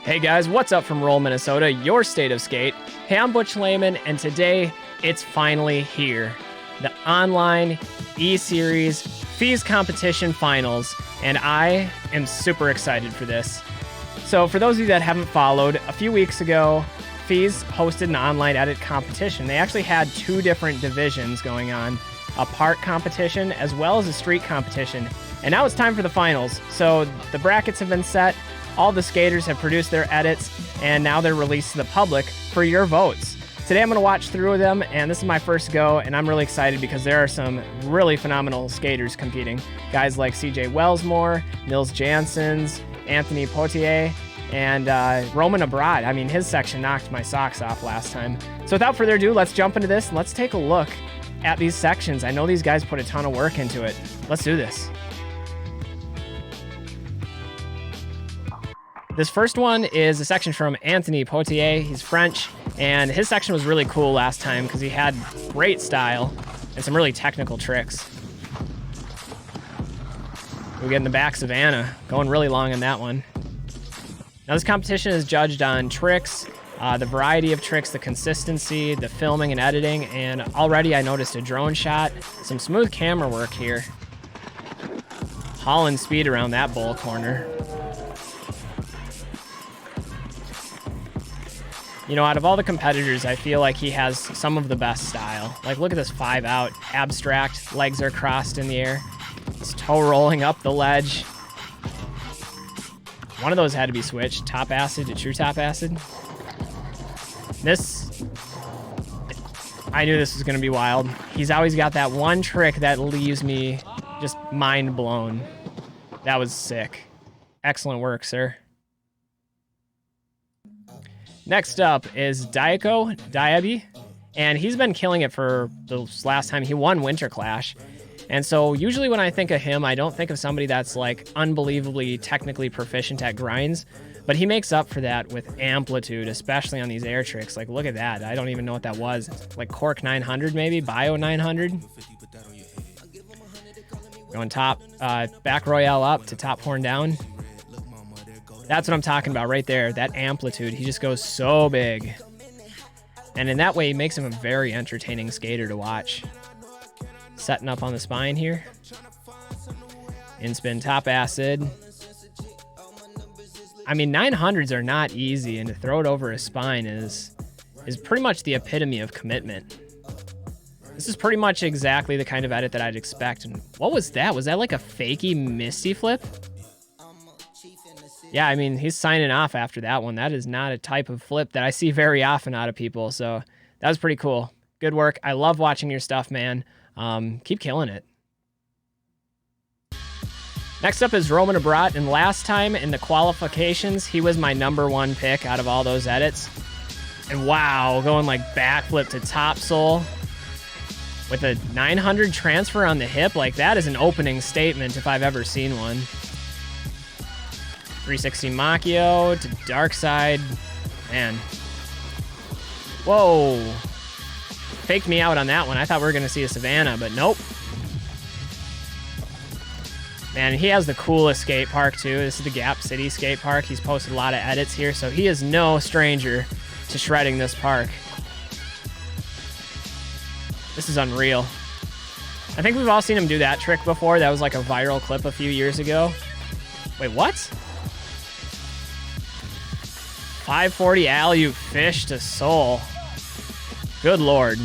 Hey guys, what's up from Roll, Minnesota, your state of skate? Hey, I'm Butch Lehman, and today it's finally here. The online E-Series Fise competition finals, and I am super excited for this. So for those of you that haven't followed, a few weeks ago, Fise hosted an online edit competition. They actually had two different divisions going on, a park competition as well as a street competition. And now it's time for the finals. So the brackets have been set, all the skaters have produced their edits, and now they're released to the public for your votes. Today I'm going to watch through them, and this is my first go, and I'm really excited because there are some really phenomenal skaters competing. Guys like CJ Wellsmore, Nils Jansen, Anthony Pottier, and Roman Abroad. I mean, his section knocked my socks off last time. So without further ado, let's jump into this and let's take a look at these sections. I know these guys put a ton of work into it. Let's do this. This first one is a section from Anthony Pottier. He's French, and his section was really cool last time because he had great style and some really technical tricks. We get in the back Savannah, going really long on that one. Now this competition is judged on tricks, the variety of tricks, the consistency, the filming and editing, and already I noticed a drone shot, some smooth camera work here. Hauling speed around that bowl corner. You know, out of all the competitors, I feel like he has some of the best style. Like, look at this 5 out, abstract, legs are crossed in the air. He's toe rolling up the ledge. One of those had to be switched, top acid to true top acid. This, I knew this was gonna be wild. He's always got that one trick that leaves me just mind blown. That was sick. Excellent work, sir. Next up is Daiko Dayabi, and he's been killing it for the last time. He won Winter Clash. And so usually when I think of him, I don't think of somebody that's like unbelievably technically proficient at grinds, but he makes up for that with amplitude, especially on these air tricks. Like, look at that. I don't even know what that was. Like Cork 900 maybe, Bio 900. Going top, back Royale up to top horn down. That's what I'm talking about right there, that amplitude. He just goes so big. And in that way, he makes him a very entertaining skater to watch. Setting up on the spine here. In spin top acid. I mean, 900s are not easy, and to throw it over a spine is pretty much the epitome of commitment. This is pretty much exactly the kind of edit that I'd expect. And what was that? Was that like a fakey Misty flip? Yeah, I mean, he's signing off after that one. That is not a type of flip that I see very often out of people, so that was pretty cool. Good work. I love watching your stuff, man. Keep killing it. Next up is Roman Abroad, and last time in the qualifications, he was my #1 pick out of all those edits. And wow, going like backflip to top sole with a 900 transfer on the hip, like that is an opening statement if I've ever seen one. 360 Macchio to dark side. Man. Whoa. Faked me out on that one. I thought we were going to see a Savannah, but nope. Man, he has the coolest skate park too. This is the Gap City skate park. He's posted a lot of edits here, so he is no stranger to shredding this park. This is unreal. I think we've all seen him do that trick before. That was like a viral clip a few years ago. Wait, what? 540 alley-oop fish to sole. Good Lord.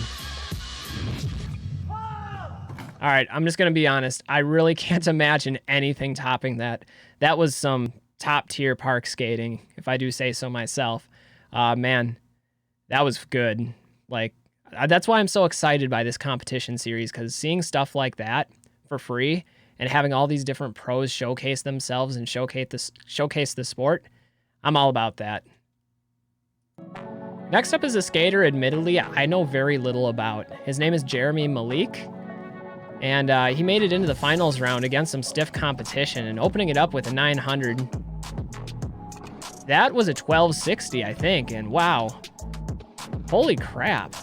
All right, I'm just going to be honest. I really can't imagine anything topping that. That was some top-tier park skating, if I do say so myself. Man, that was good. Like, that's why I'm so excited by this competition series, because seeing stuff like that for free and having all these different pros showcase themselves and showcase the sport, I'm all about that. Next up is a skater, admittedly, I know very little about. His name is Jeremy Malik, and he made it into the finals round against some stiff competition and opening it up with a 900. That was a 1260, I think, and wow. Holy crap.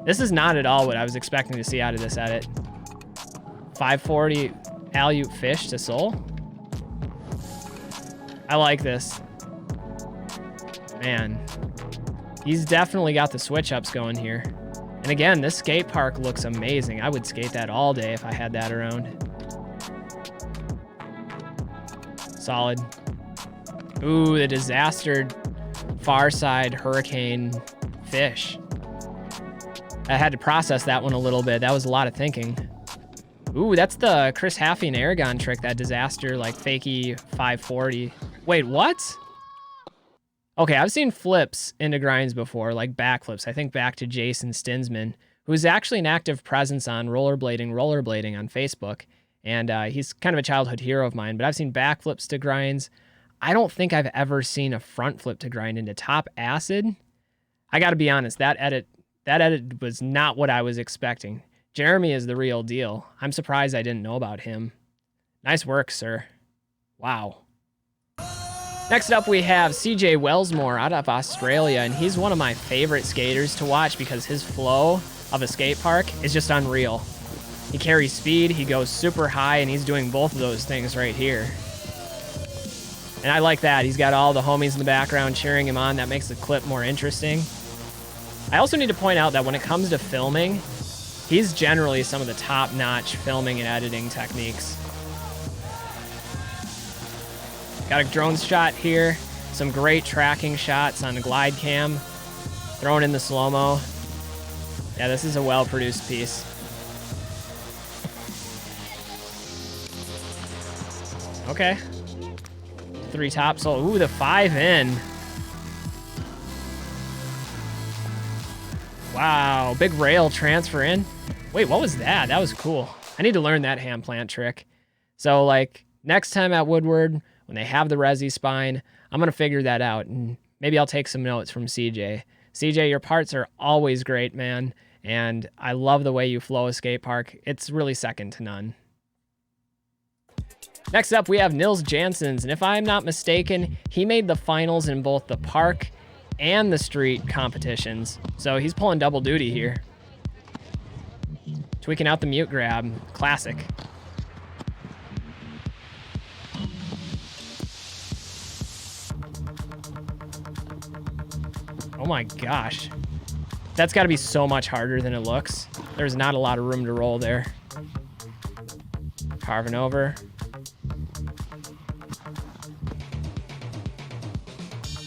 This is not at all what I was expecting to see out of this edit. 540 alley-oop fish to sole. I like this. Man, he's definitely got the switch ups going here. And again, this skate park looks amazing. I would skate that all day if I had that around. Solid. Ooh, the disaster far side hurricane fish. I had to process that one a little bit. That was a lot of thinking. Ooh, that's the Chris Haffey and Aragon trick, that disaster, like fakey 540. Wait, what? Okay, I've seen flips into grinds before, like backflips. I think back to Jason Stinsman, who's actually an active presence on rollerblading on Facebook. And he's kind of a childhood hero of mine, but I've seen backflips to grinds. I don't think I've ever seen a front flip to grind into top acid. I got to be honest, that edit was not what I was expecting. Jeremy is the real deal. I'm surprised I didn't know about him. Nice work, sir. Wow. Next up, we have CJ Wellsmore out of Australia, and he's one of my favorite skaters to watch because his flow of a skate park is just unreal. He carries speed, he goes super high, and he's doing both of those things right here. And I like that. He's got all the homies in the background cheering him on. That makes the clip more interesting. I also need to point out that when it comes to filming, he's generally some of the top-notch filming and editing techniques. Got a drone shot here. Some great tracking shots on the glide cam. Throwing in the slow-mo. Yeah, this is a well-produced piece. Okay. 3 topsoul. Ooh, the 5 in. Wow, big rail transfer in. Wait, what was that? That was cool. I need to learn that hand plant trick. So, like, next time at Woodward, when they have the resi spine, I'm going to figure that out, and maybe I'll take some notes from CJ. CJ, your parts are always great, man, and I love the way you flow a skate park. It's really second to none. Next up, we have Nils Jansen, and if I'm not mistaken, he made the finals in both the park and the street competitions, so he's pulling double duty here. Tweaking out the mute grab. Classic. Oh my gosh. That's got to be so much harder than it looks. There's not a lot of room to roll there. Carving over.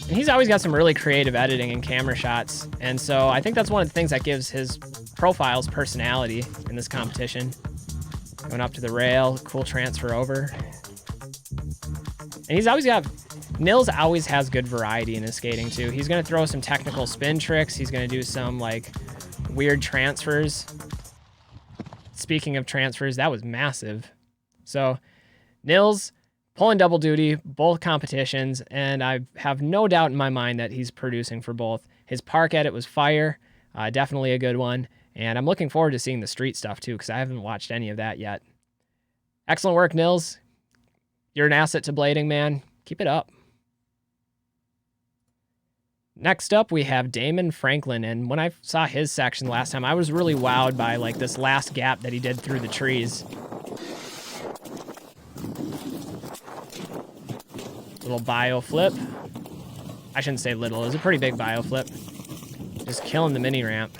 And he's always got some really creative editing and camera shots. And so I think that's one of the things that gives his profile's personality in this competition. Going up to the rail, cool transfer over. And he's always got, Nils always has good variety in his skating too. He's going to throw some technical spin tricks. He's going to do some like weird transfers. Speaking of transfers, that was massive. So Nils pulling double duty, both competitions, and I have no doubt in my mind that he's producing for both. His park edit was fire, definitely a good one, and I'm looking forward to seeing the street stuff too, because I haven't watched any of that yet. Excellent work, Nils. You're an asset to blading, man. Keep it up. Next up, we have Damon Franklin, and when I saw his section last time, I was really wowed by like this last gap that he did through the trees. Little bio flip. I shouldn't say little, it was a pretty big bio flip. Just killing the mini ramp.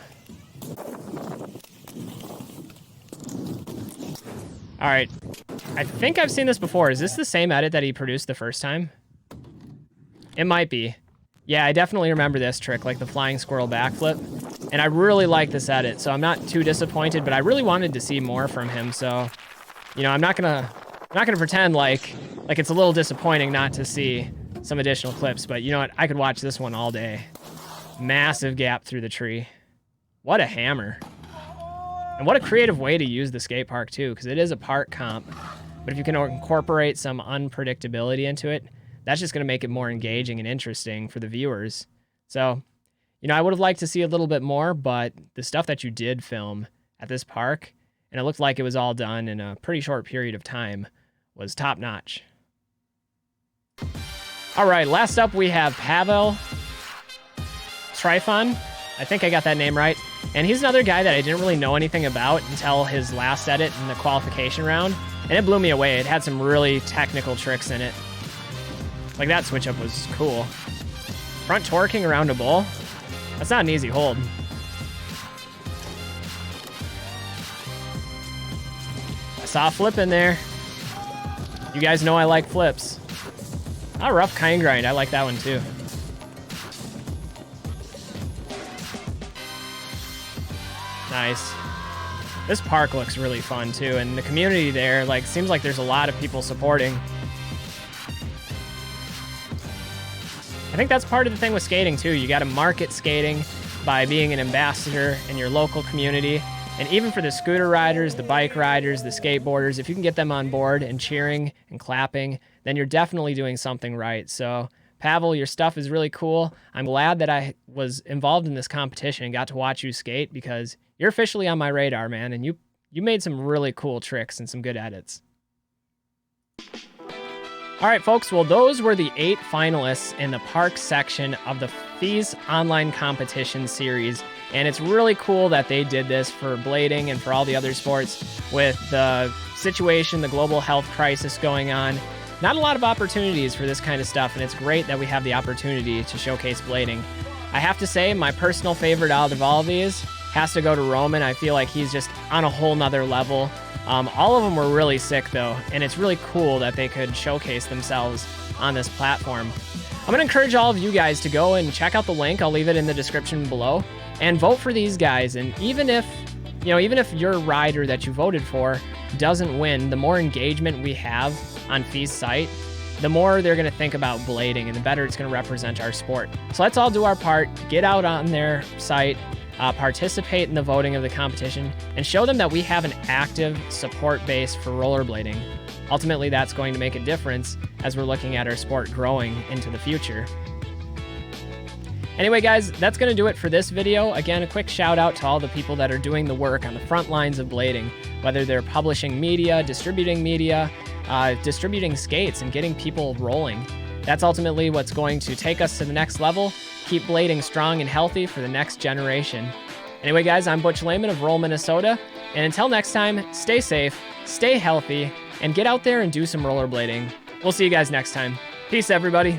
All right, I think I've seen this before. Is this the same edit that he produced the first time? It might be. Yeah, I definitely remember this trick, like the flying squirrel backflip. And I really like this edit, so I'm not too disappointed, but I really wanted to see more from him. So, you know, I'm not gonna pretend like it's a little disappointing not to see some additional clips, but you know what? I could watch this one all day. Massive gap through the tree. What a hammer. And what a creative way to use the skate park too, because it is a park comp. But if you can incorporate some unpredictability into it, that's just going to make it more engaging and interesting for the viewers. So, you know, I would have liked to see a little bit more, but the stuff that you did film at this park, and it looked like it was all done in a pretty short period of time, was top notch. All right, last up we have Pavel Tryfun. I think I got that name right. And he's another guy that I didn't really know anything about until his last edit in the qualification round. And it blew me away. It had some really technical tricks in it. Like that switch up was cool. Front torquing around a bowl. That's not an easy hold. I saw a flip in there. You guys know I like flips. A rough kind grind. I like that one too. Nice. This park looks really fun too, and the community there, like, seems like there's a lot of people supporting. I think that's part of the thing with skating too. You got to market skating by being an ambassador in your local community. And even for the scooter riders, the bike riders, the skateboarders, if you can get them on board and cheering and clapping, then you're definitely doing something right. So Pavel, your stuff is really cool. I'm glad that I was involved in this competition and got to watch you skate, because you're officially on my radar, man. And you made some really cool tricks and some good edits. All right, folks. Well, those were the 8 finalists in the park section of the Fise online competition series. And it's really cool that they did this for blading and for all the other sports with the situation, the global health crisis going on. Not a lot of opportunities for this kind of stuff, and it's great that we have the opportunity to showcase blading. I have to say, my personal favorite out of all of these has to go to Roman. I feel like he's just on a whole nother level. All of them were really sick, though, and it's really cool that they could showcase themselves on this platform. I'm going to encourage all of you guys to go and check out the link. I'll leave it in the description below, and vote for these guys. And even if your rider that you voted for doesn't win, the more engagement we have on Fise's site, the more they're going to think about blading, and the better it's going to represent our sport. So let's all do our part, get out on their site, participate in the voting of the competition, and show them that we have an active support base for rollerblading. Ultimately, that's going to make a difference as we're looking at our sport growing into the future. Anyway, guys, that's going to do it for this video. Again, a quick shout out to all the people that are doing the work on the front lines of blading, whether they're publishing media, distributing skates, and getting people rolling. That's ultimately what's going to take us to the next level, keep blading strong and healthy for the next generation. Anyway, guys, I'm Butch Lehman of Roll, Minnesota, and until next time, stay safe, stay healthy, and get out there and do some rollerblading. We'll see you guys next time. Peace, everybody.